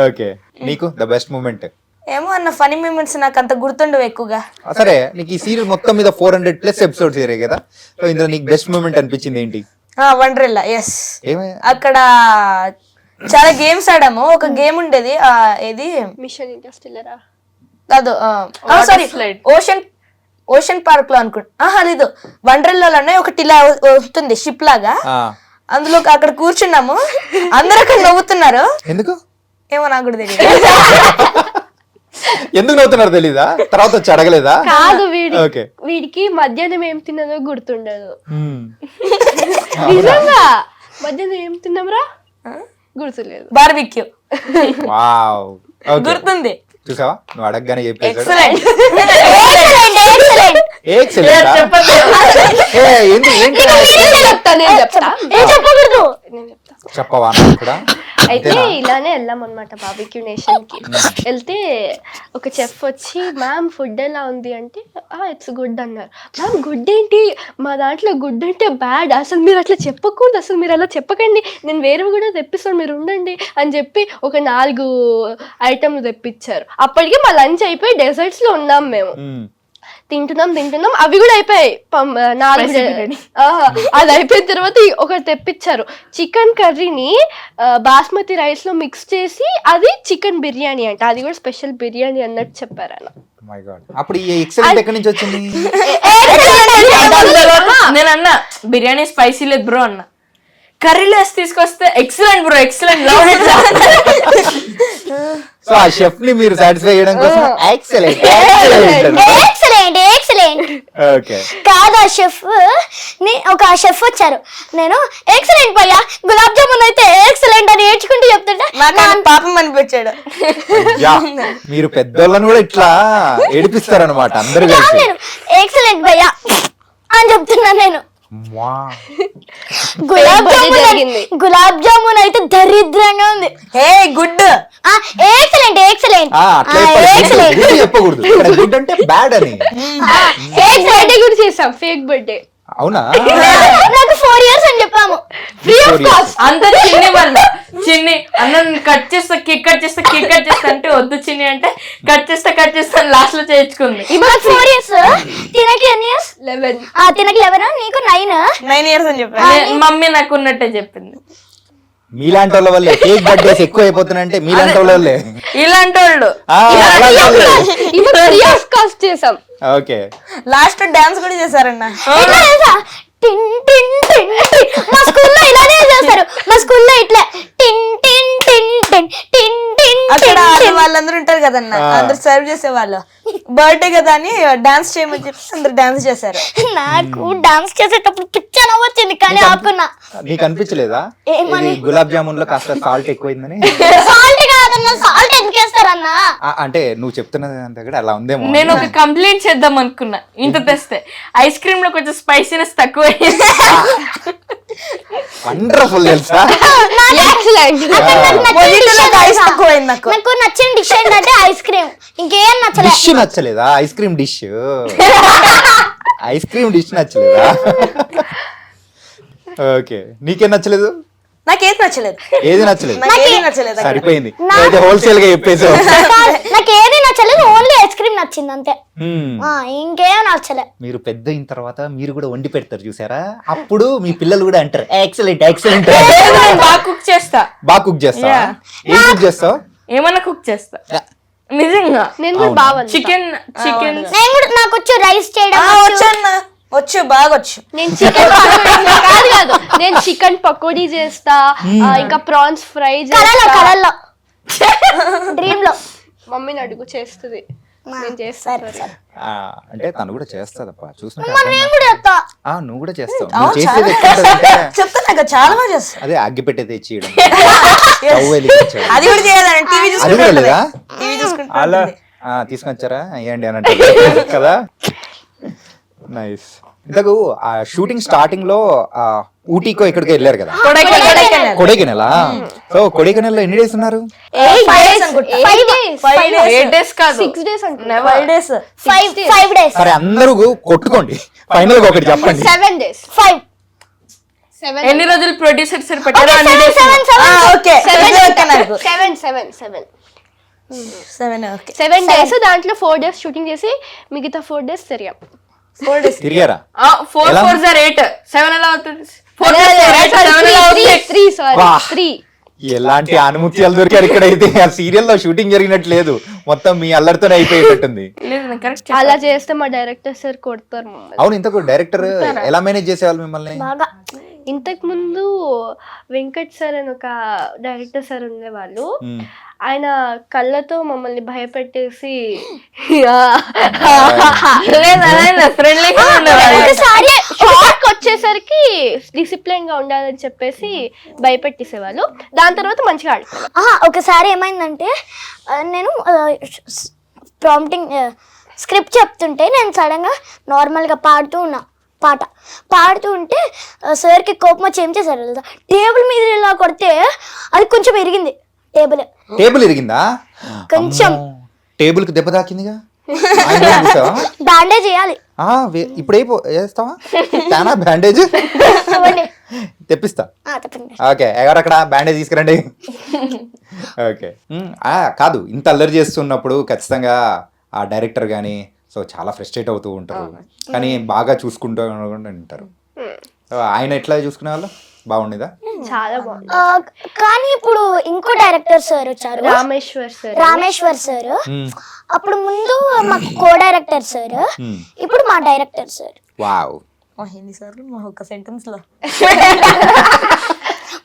ఓకే, నీకు ద బెస్ట్ మూమెంట్? ఏమో అన్న ఫనీ మూమెంట్స్ నాకు అంత గుర్తుండవు ఎక్కువగా. సరే, నీకు ఈ సీరియల్ మొత్తం మీద 400 ప్లస్ ఎపిసోడ్స్ జరిగాయి కదా, సో ఇందులో నీకు బెస్ట్ మూమెంట్ అనిపించింది ఏంటి? వండర్లా. ఎస్, ఏమయ్యా? అక్కడ చాలా గేమ్స్ ఆడాము. ఒక గేమ్ ఉండేది, ఏది మిషన్ ఇంటర్స్టెల్లరా కాదు, సారీ ఓషన్ పార్క్ లో అనుకుంటా. లేదు, వండర్లాలోనే ఒకటి ఇలా వస్తుంది షిప్ లాగా, అందులో అక్కడ కూర్చున్నాము. అందరూ అక్కడ నవ్వుతున్నారు. ఎందుకు? ఏమో నాకు కూడా తెలియదు. ఎందుకు నవ్వుతున్నారు తెలీదా? తర్వాత వచ్చి అడగలేదా? కాదు, వీడికి మధ్యాహ్నం ఏం తిన్నదో గుర్తుండదు. నిజంగా మధ్యాహ్నం ఏం తిన్నాంరా గుర్తులేదు. బార్బిక్యూ గుర్తుంది. చూసావా, నువ్వు అడగగానే చెప్పేసాడు. చెప్పవా కూడా? అయితే ఇలానే వెళ్ళాం అనమాట బార్బిక్యూ నేషన్ కి. వెళ్తే ఒక చెఫ్ వచ్చి, మ్యామ్ ఫుడ్ ఎలా ఉంది అంటే, ఇట్స్ గుడ్ అన్నారు. మ్యామ్ గుడ్ ఏంటి, మా దాంట్లో గుడ్ అంటే బ్యాడ్, అసలు మీరు అట్లా చెప్పకూడదు, అసలు మీరు అలా చెప్పకండి, నేను వేరేవి కూడా తెప్పిస్తాను, మీరు ఉండండి అని చెప్పి ఒక 4 ఐటమ్లు తెప్పించారు. అప్పటికి మా లంచ్ అయిపోయి డెజర్ట్స్ లో ఉన్నాం మేము. తింటున్నాం అవి కూడా అయిపోయాయి. 4 అది అయిపోయిన తర్వాత ఒకటి తెప్పించారు, చికెన్ కర్రీని బాస్మతి రైస్ లో మిక్స్ చేసి అది చికెన్ బిర్యానీ అంట. అది కూడా స్పెషల్ బిర్యానీ అన్నట్టు చెప్పారు అన్న. అప్పుడు ఈ ఎక్సలెంట్ ఎక్కడి నుంచి వచ్చింది? నేను అన్నా బిర్యానీ స్పైసీ లేదు బ్రో అన్న. కర్రీలో వేసి తీసుకొస్తే ఎక్సలెంట్ బ్రో, ఎక్సలెంట్. సో ఆ షెఫ్ ని మీరు సాటిస్ఫై చేయడం కోసం ఎక్సలెంట్ ఓకే కాదా షెఫ్ ని ఒక షెఫ్ వచ్చారు, నేను ఎక్సలెంట్ భయ్యా గులాబ్ జామున్ అయితే ఎక్సలెంట్ అని ఏడ్చుకుంటూ చెప్తుంటే పాపం అనిపించాడు. మీరు పెద్దోళ్ళని కూడా ఇట్లా ఏడిపిస్తారనమాట అందరు కలిసి. ఎక్సలెంట్ భయ్యా అని చెప్తున్నాను నేను. గులాబ్ జామున్ అయితే దరిద్రంగా ఉంది. హే గుడ్ ఎక్సలెంట్ ఎక్సలెంట్ అట్లా చెప్పాలి. Good చెప్పకూడదు, ఇక్కడ గుడ్ అంటే బ్యాడ్ అని. బర్త్డే కూడా చేసాం, ఫేక్ బర్త్డే. అవునా? నాకు 4 years అని చెప్పాము. Free of cost. అంత చిన్ని వల్ల చిన్ని అన్న కట్ చేస్తా కేక్ కట్ చేస్తా అంటే వద్దు చిన్ని అంటే కట్ చేస్తా లాస్ట్ లో చేయించుకుంది. నాకు 4 years, తినకి ఎన్ని years? 11. తినకి 11, నీకు 9 years అని చెప్పాను. మమ్మీ నాకు ఉన్నట్టే చెప్పింది. మీలాంటి వాళ్ళ వల్లే కేక్ బర్త్డేస్ ఎక్కువ అయిపోతున్నాయంటే మీలాంటి వాళ్ళ వల్లే. ఇలాంటి వాళ్ళు ఇప్పుడు ఫ్రీ ఆఫ్ కాస్ట్ చేసాం. ఓకే, లాస్ట్ డాన్స్ కూడా చేశారన్న. టిన్ టిన్ టిన్ టిన్. మా స్కూల్లో ఇలానే చేస్తారు. మా స్కూల్లో ఇట్లా టిన్ టిన్ టిన్ టిన్ టిన్ టిన్ అక్కడ వాళ్ళందరూ ఉంటారు కదన్న, అందరు సర్వ్ చేసే వాళ్ళు. బర్త్డే కదా అని డాన్స్ చేయమని చెప్పి అందరు డాన్స్ చేశారు. నాకు డాన్స్ చేసేటప్పుడు పిచ్చ నవ్వొచ్చింది కానీ ఆపుకున్నా. నీకు అనిపించలేదా ఏమని? ఇది గులాబ్ జామున్ లో కాస్త సాల్ట్ ఎక్కువైందని? సాల్ట్ కాదన్న, సాల్ట్ ఎందుకు వేస్తారన్నా? అంటే నువ్వు చెప్తున్నది అంతా కూడా అలా ఉందేమో. నేను ఒక కంప్లైంట్ చేద్దాం అనుకున్నా. ఇంత తెస్తే ఐస్ క్రీమ్ లో కొంచెం స్పైసీనెస్ తక్కువ. వండర్ఫుల్ తెలుసా? నాకు నచ్చిన డిష్ ఏంటంటే ఐస్ క్రీమ్, ఇంకేం నచ్చలేదు. డిష్ నచ్చలేదా? ఐస్ క్రీమ్ డిష్ నచ్చలేదా? ఓకే, నీకేం నచ్చలేదు? నాకేది నచ్చలేదు. ఏది నచ్చలేదు? నాకేది నచ్చలేదు. సరిపోయింది, అయితే హోల్సేల్ గా చెప్పేసావు. నాకు ఏది నచ్చలేదు, ఓన్లీ ఐస్ క్రీమ్ నచ్చింది అంతే. ఇంకేం నచ్చలే. మీరు పెద్ద అయిన తర్వాత మీరు కూడా వండి పెడతారు చూసారా, అప్పుడు మీ పిల్లలు కూడా అంటారు ఎక్సలెంట్ ఎక్సలెంట్. బాగా కుక్ చేస్తా. బాగా కుక్ చేస్తావా? ఏం కుక్ చేస్తావు? ఏమన్నా కుక్ చేస్తా నిజంగా. నేను కూడా బాగా చికెన్ నేను కూడా, నాకు వచ్చు రైస్ చేయడం వచ్చన్న, వచ్చు బాగా వచ్చు. నేను చికెన్ కాదు నేను చికెన్ పకోడీ చేస్తా, ఇంకా ప్రాన్స్ ఫ్రై చేస్తా. కలర్లో డ్రీమ్ లో మమ్మీని అడుగు చేస్తుంది, నేను చేస్తాను. అంటే తను కూడా చేస్తాదప్ప, చూస్తుంటే నేను కూడా చేస్తా. నువ్వు కూడా చేస్తావు. నువ్వు చేసేది ఎట్లుంటదంటే, చెప్తున్నా చాలా బాగా చేస్తా. అదే అగ్గి పెట్టే తెచ్చియడం, స్టవ్ వెలిగించడం. అది కూడా చేయాలని టీవీ అది కూడా లేదా? చూసుకుంటా. అలా తీసుకొచ్చారా అయ్యండి అని అంటే కదా. నైస్. ఇంతకు ఆ షూటింగ్ స్టార్టింగ్ లో ఊటీకో ఎక్కడికో వెళ్ళారు కదా, కొడైకెనాల్. సో కొడైకెనాల్ లో ఎన్ని డేస్ ఉన్నారు? 8 days కాదు, 6 days అంటున్నా. 5 days. 5 days. సరే అందరూ కొట్టుకోండి, ఫైనల్ గా ఒకటి చెప్పండి. 7 days. 5 ఎన్ని రోజులు ప్రొడ్యూసర్ సార్ పెట్టారు? అన్ని ఓకే 7 days. దాంట్లో 4 days షూటింగ్ చేసి మిగతా 4 days తిరిగాం. 4 days తిరిగారా? 4 4 8 7 ఎలా అవుతుంది? 3. ఎలాంటి అనుమత్యాలు దొరికారు ఇక్కడైతే? ఆ సీరియల్ లో షూటింగ్ జరిగినట్టు లేదు, మొత్తం మీ అల్లరితోనే అయిపోయేటట్టుంది. కరెక్ట్. అలా చేస్తే మా డైరెక్టర్ సార్ కొడతారు మమ్మల్ని. అవును, ఇంతకు డైరెక్టర్ ఎలా మేనేజ్ చేసేవాళ్ళు మిమ్మల్ని? బాగా. ఇంతకు ముందు వెంకట్ సార్ అని ఒక డైరెక్టర్ సార్ ఉండేవాళ్ళు. ఆయన కళ్ళతో మమ్మల్ని భయపెట్టేసి షార్ట్ వచ్చేసరికి డిసిప్లిన్ గా ఉండాలని చెప్పేసి భయపెట్టేసేవాళ్ళు. దాని తర్వాత మంచిగా ఆడుకున్నాం. ఒకసారి ఏమైందంటే నేను ప్రాంప్టింగ్ స్క్రిప్ట్ చెప్తుంటే నేను సడన్గా నార్మల్గా పాడుతూ ఉంటే సార్కి కోపం వచ్చి ఏం చేశారు తెలుసా, టేబుల్ మీద ఇలా కొడితే అది కొంచెం ఇరిగింది. టేబుల్ ఇరిగిందా? కొంచెం. టేబుల్ కి దెబ్బ తాకిందిగా, బ్యాండేజ్ చేయాలి. ఇప్పుడు వేస్తావా తానా బ్యాండేజ్? తెప్పిస్తా. ఓకే, ఎవరక్కడ బ్యాండేజ్ తీసుకురండి. ఓకే, కాదు, ఇంత అల్లరి చేస్తున్నప్పుడు ఖచ్చితంగా ఆ డైరెక్టర్ కానీ సో చాలా ఫ్రస్ట్రేట్ అవుతూ ఉంటారు, కానీ బాగా చూసుకుంటూ ఉంటారు. ఆయన ఎట్లా చూసుకునే వాళ్ళు? బాగుండేదా? చాలా బాగుంది. కానీ ఇప్పుడు ఇంకో డైరెక్టర్ సార్ వచ్చారు, రామేశ్వర్ సార్. అప్పుడు ముందు మాకు కో డైరెక్టర్ సార్, ఇప్పుడు మా డైరెక్టర్ సార్. వావ్. ఎన్నిసార్లు మా ఒక్క సెంటెన్స్ లో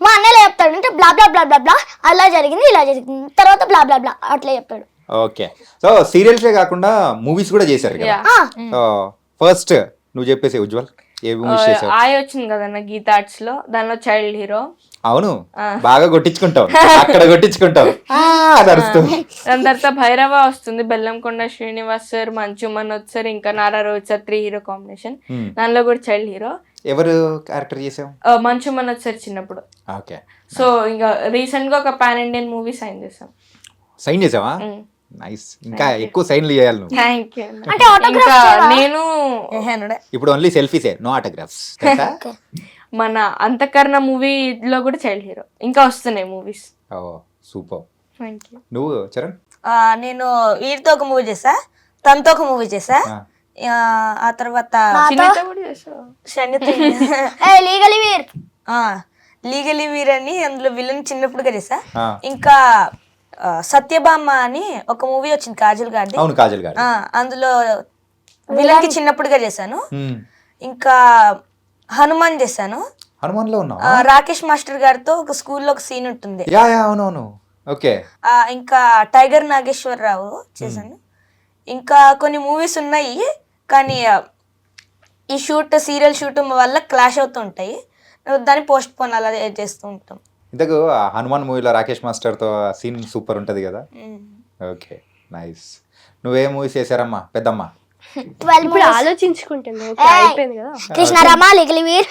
మా అన్నయ్య చెప్తాడు అంటే బ్లా బ్లా బ్లా బ్లా బ్లా అలా జరిగింది ఇలా జరిగింది తర్వాత బ్లా బ్లా బ్లా అట్లా చెప్తాడు. ఓకే, సో సీరియల్సే కాకుండా మూవీస్ కూడా చేశారు కదా. సో ఫస్ట్ నువ్వు చెప్పేసి ఉజ్వల్, ఏ మూవీస్ చేసావు? ఆయ వచ్చింది కదన్న గీత ఆర్ట్స్ లో, దానిలో చైల్డ్ హీరో. అవును, బాగా కొట్టించుకుంటావు అక్కడ కొట్టించుకుంటావు. దాని తర్వాత భైరవ వస్తుంది, బెల్లంకొండ శ్రీనివాస్ సార్, మంచు మనోజ్ సార్, ఇంకా Nara Rohit sir, 3 hero combination. దానిలో కూడా చైల్డ్ హీరో. ఎవరు క్యారెక్టర్ చేసావు? మంచు మనోజ్ సార్ చిన్నప్పుడు. ఓకే, సో ఇంకా రీసెంట్ గా ఒక పాన్ ఇండియన్ మూవీ సైన్ చేసాం. సైన్ చేసావా? నైస్. ఇంకా ఎక్కువ సైన్లు చేయాలి నువ్వు. Thank you. అంటే autograph ఇంకా చేయవా? నేను ఏహేనుడే. ఇప్పుడు ఓన్లీ సెల్ఫీసే, నో ఆటోగ్రాఫ్స్. మన అంతఃకరణ మూవీలో కూడా చైల్డ్ హీరో. ఇంకా వస్తున్నాయి మూవీస్. ఓ సూపర్. Thank you. నువ్వు చరణ్? నేను వీరితో ఒక మూవీ చేసా, తనతో ఒక మూవీ చేసా, ఆ తర్వాత చిన్నత కూడా చేసావు. లీగలీ వీర్ లీగలీ వీర్ అని అందులో విలన్ చిన్నప్పుడుగా చేసా. ఆ. ఇంకా సత్యభామ అని ఒక మూవీ వచ్చింది కాజల్ గారిది. అవును, కాజల్ గారు. అందులో విలన్ కి చిన్నప్పుడుగా చేశాను. ఇంకా హనుమాన్ చేశాను. హనుమాన్లో ఉన్నావు? రాకేష్ మాస్టర్ గారితో ఒక స్కూల్లో ఒక సీన్ ఉంటుంది. యా అవునవును. ఓకే. ఇంకా టైగర్ నాగేశ్వరరావు చేశాను. ఇంకా కొన్ని మూవీస్ ఉన్నాయి కానీ ఈ సీరియల్ షూట్ వల్ల క్లాష్ అవుతూ ఉంటాయి, దాన్ని పోస్ట్ పోన్ అలా చేస్తూ ఉంటాం. ఇంతకు హనుమాన్ మూవీలో రాకేష్ మాస్టర్తో సీన్ సూపర్ ఉంటుంది కదా. Okay, nice. నువ్వే మూవీస్ చేశారమ్మా పెద్దమ్మ? 12 ఇప్పుడు ఆలోచించుకుంటుంది. ఓకే, అయిపోయింది కదా. కృష్ణారామ, లీగలీ వీర్,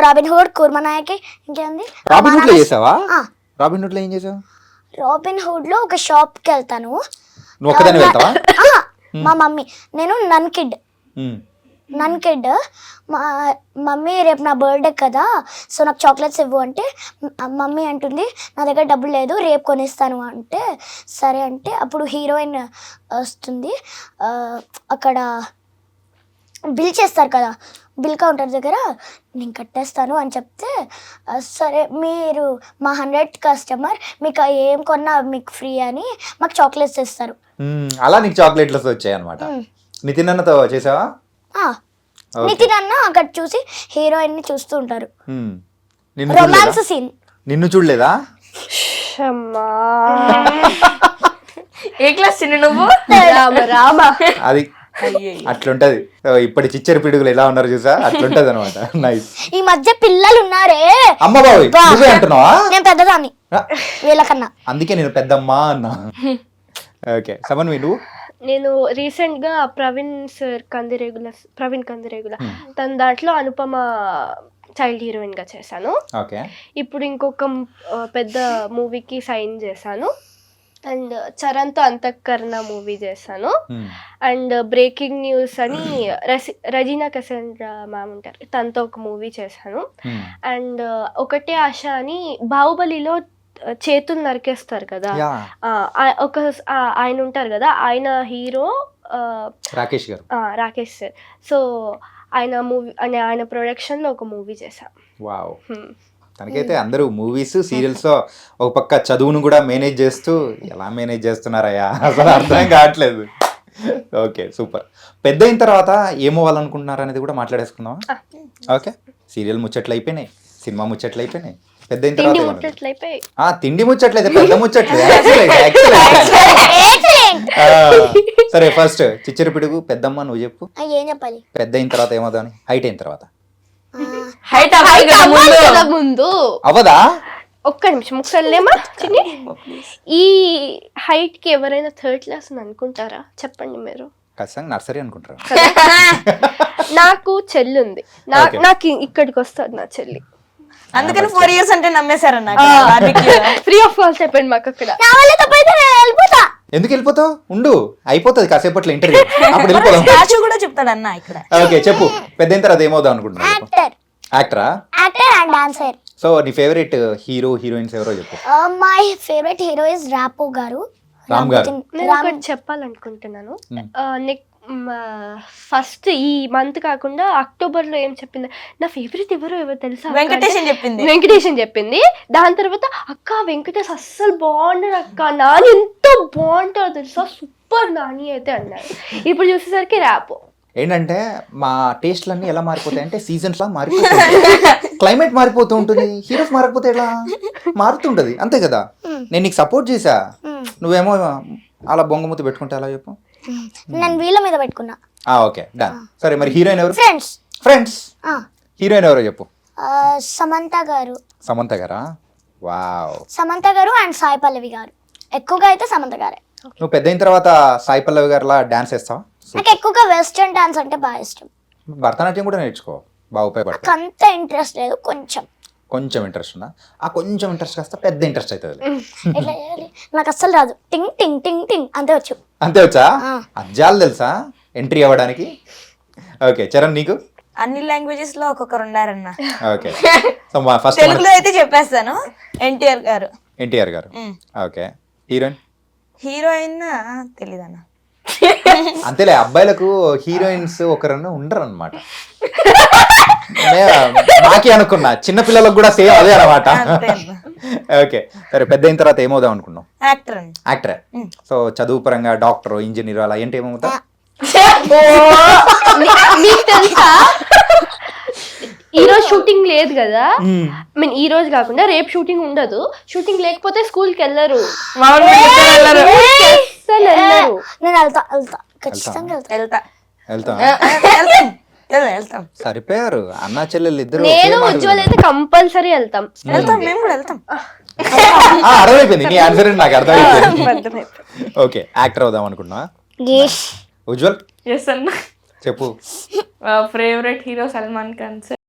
రాబిన్ హుడ్, కూర్మనాయకి, ఇంకేంది. రాబిన్ హుడ్ లో చేసావా? రాబిన్ హుడ్ లో ఏం చేసావు? రాబిన్ హుడ్ లో ఒక షాప్ కి వెళ్తాను. నువ్వు ఒక్కదాన్ని వెళ్తావా? మా మమ్మీ, నేను నన్ కిడ్. మా మమ్మీ రేపు నా బర్త్డే కదా, సో నాకు చాక్లెట్స్ ఇవ్వు అంటే మమ్మీ అంటుంది నా దగ్గర డబ్బులు లేదు, రేపు కొనిస్తాను అంటే సరే అంటే అప్పుడు హీరోయిన్ వస్తుంది. అక్కడ బిల్ చేస్తారు కదా, బిల్ కౌంటర్ దగ్గర నేను కట్టేస్తాను అని చెప్తే సరే మీరు మా 100th కస్టమర్, మీకు ఏం కొన్నా మీకు ఫ్రీ అని మాకు చాక్లెట్స్ ఇస్తారు. అలా నీకు చాక్లెట్లు వచ్చాయి అనమాట. నితిన్ అన్నతో చేసావా? నితిన్ అన్న అక్కడ చూసి హీరోయిన్ ని చూస్తూ ఉంటారు. రొమాన్స్ సీన్ నిన్ను చూడలేదా? అమ్మా ఏ క్లాస్ చిన్న నువ్వు? రామ అది అట్లుంటది. ఇప్పటి చిచ్చరి పిడుగులు ఎలా ఉన్నారు చూసా, అట్లుంటది అనమాట. నైస్. ఈ మధ్య పిల్లలు ఉన్నారే, అమ్మ బాబోయ్, నువ్వే అంటున్నావా? నేను పెద్దదాన్ని వీళ్ళకన్నా. అందుకే నేను పెద్దమ్మా అన్నా. ఓకే, సమన్ నువ్వు? నేను రీసెంట్ గా ప్రవీణ్ కందిరేగుల తన దాంట్లో అనుపమ చైల్డ్ హీరోయిన్ గా చేశాను. ఓకే. ఇప్పుడు ఇంకొక పెద్ద మూవీకి సైన్ చేశాను. అండ్ చరణ్తో అంతఃకరణ మూవీ చేశాను. అండ్ బ్రేకింగ్ న్యూస్ అని రజీనా కసండ్రా మ్యామ్ ఉంటారు, తనతో ఒక మూవీ చేశాను. అండ్ ఒకటే ఆశ అని బాహుబలిలో చేతులు నరికేస్తారు కదా, ఒక ఆయన ఉంటారు కదా, ఆయన హీరో రాకేష్ గారు, రాకేష్ సార్. సో ఆయన మూవీ ఆయన ప్రొడక్షన్ లో ఒక మూవీ చేశా. వావ్. తనకైతే అందరూ మూవీస్ సీరియల్స్ ఒక పక్క చదువును కూడా మేనేజ్ చేస్తూ ఎలా మేనేజ్ చేస్తున్నారయ్యా అసలు అర్థం కావట్లేదు. Okay, super. పెద్ద అయిన తర్వాత ఏమవ్వాలనుకుంటున్నారు అనేది కూడా మాట్లాడేసుకుందాం. ఓకే, సీరియల్ ముచ్చట్లు అయిపోయినాయి, సినిమా ముచ్చట్లు అయిపోయినాయి. పెద్ద అయిన తర్వాత తిండి ముచ్చట్లయితే పెద్ద ముచ్చట్లు. సరే, ఫస్ట్ చిచ్చరి పిడుగు పెద్దమ్మ నువ్వు చెప్పు. ఏం చెప్పాలి? పెద్ద అయిన తర్వాత ఏమవుతావు? హైట్ అయిన తర్వాత ముందు అవదా? ఒక్క నిమిషం ఒకసారి లేమా చిన్ని. ఈ హైట్ కి ఎవరైనా 3rd క్లాస్ అని అనుకుంటారా? చెప్పండి మీరు. ఖచ్చితంగా నర్సరీ అనుకుంటారా? నాకు చెల్లి ఉంది, నాకు ఇక్కడికి వస్తుంది నా చెల్లి. అందుకని 4 years అంటే నమ్మేశారన్న. ఫ్రీ ఆఫ్ కాస్ట్ అయిపోయింది మాకు అక్కడ. ఎందుకు వెళ్ళిపోతావు? ఉండు, అయిపోతుంది కాసేపట్లో ఇంటర్వ్యూ, అప్పుడు వెళ్ళిపోదాం. స్టాచ్యూ కూడా చెప్తాడన్న ఇక్కడ. ఓకే, చెప్పు. పెద్ద అయిన తర్వాత ఏమవుదాం అనుకుంటున్నావు? యాక్టరా? Actor and dancer. సో నీ ఫేవరెట్ హీరో హీరోయిన్స్ ఎవరో చెప్పు. My favourite hero is Rapo garu. Ram గారు. నేను ఒకటి చెప్పాలనుకుంటున్నాను. ఫస్ట్ ఈ మంత్ కాకుండా అక్టోబర్ లో ఏం చెప్పింది, నా ఫేవరెట్ ఎవరో తెలుసా? వెంకటేషన్ చెప్పింది. దాని తర్వాత అక్క వెంకటేష్ అస్సలు బాగుంటాడు అక్క, నాని ఎంత బాగుంటాడో తెలుసా, సూపర్ నాని అయితే అన్నారు. ఇప్పుడు చూసేసరికి ర్యాపో. ఏంటంటే మా టేస్ట్లన్నీ ఎలా మారిపోతాయి అంటే సీజన్స్ లా మారిపోతుంది, క్లైమేట్ మారిపోతూ ఉంటుంది, హీరోస్ మారిపోతే ఎలా మారుతుంటది, అంతే కదా. నేను నీకు సపోర్ట్ చేసా, నువ్వేమో అలా బొంగమూతి పెట్టుకుంటే అలా చెప్పు. నేను వీళ్ళ మీద పెట్టుకున్నా. Okay, done. సరే, మరి హీరోయిన్ ఎవరు? ఫ్రెండ్స్. హీరోయిన్ ఎవరో చెప్పు. సమంత గారు. సమంత గారా? వావ్. సమంత గారు అండ్ సాయి పల్లవి గారు. ఎక్కువగా అయితే సమంత గారే. నువ్వు పెద్ద అయిన తర్వాత సాయి పల్లవి గారిలా డాన్స్ వేస్తావా? నాకు ఎక్కువగా వెస్టర్న్ డాన్స్ అంటే బాగా ఇష్టం. భరతనాట్యం కూడా నేర్చుకో, బాగా ఉపయోగపడుతుంది. అంత ఇంట్రెస్ట్ లేదు, కొంచెం. కొంచెం ఇంట్రెస్ట్ ఉందా? ఆ కొంచెం ఇంట్రెస్ట్ కాస్త పెద్ద ఇంట్రెస్ట్ అవుతుంది. ఎట్లా చేయాలి? నాకు అస్సలు రాదు. టింగ్ టింగ్ టింగ్ టింగ్ అంతే వచ్చు. అంతే వచ్చా? అజ్జాలు తెలుసా ఎంట్రీ అవ్వడానికి? ఓకే చరణ్ నీకు? అన్ని లాంగ్వేజెస్ లో ఒక్కొక్కరు ఉన్నారన్న. ఓకే సో ఫస్ట్ తెలుగులో అయితే చెప్పేస్తాను, ఎన్టీఆర్ గారు. ఎన్టీఆర్ గారు. Okay heroine? హీరోయిన్ తెలీదన్న. అంతేలే, అబ్బాయిలకు హీరోయిన్స్ ఒకరన్నా ఉండరు అనమాట. నాకే అనుకున్నా చిన్న పిల్లలకు కూడా సేమ్ అదే అనమాట. అంతే అన్న. ఓకే సరే, పెద్ద అయిన తర్వాత ఏమవుదాం అనుకున్నాం? యాక్టర్ అండి. యాక్టర్. సో చదువు పరంగా డాక్టర్, ఇంజనీర్ అలా ఏంటి ఏమవుతా? మీకు తెలుసా ఈ రోజు షూటింగ్ లేదు కదా, మీన్ ఈ రోజు కాకుండా రేపు షూటింగ్ ఉండదు. షూటింగ్ లేకపోతే స్కూల్ కి వెళ్ళరు, మామూలు వెళ్ళరు. అస్సలు వెళ్ళరు. నేను వెళ్తా ఖచ్చితంగా వెళ్తా. వెళ్తా వెళ్తాం. వెళ్తాం. సరిపోయారు అన్నా చెల్లెలు ఇద్దరు. నేను ఉజ్వల్ అయితే కంపల్సరీ వెళ్తాం. మేము కూడా వెళ్తాం. అర్థమైపోయింది నీ ఆన్సర్, నాకు అర్థమైపోయింది. అర్థమైపోయింది. ఓకే యాక్టర్ అవుదాం అనుకున్నా. గేష్ ఉజ్వల్ ఎస్ అన్న. చెప్పు. Favourite hero Salman Khan sir.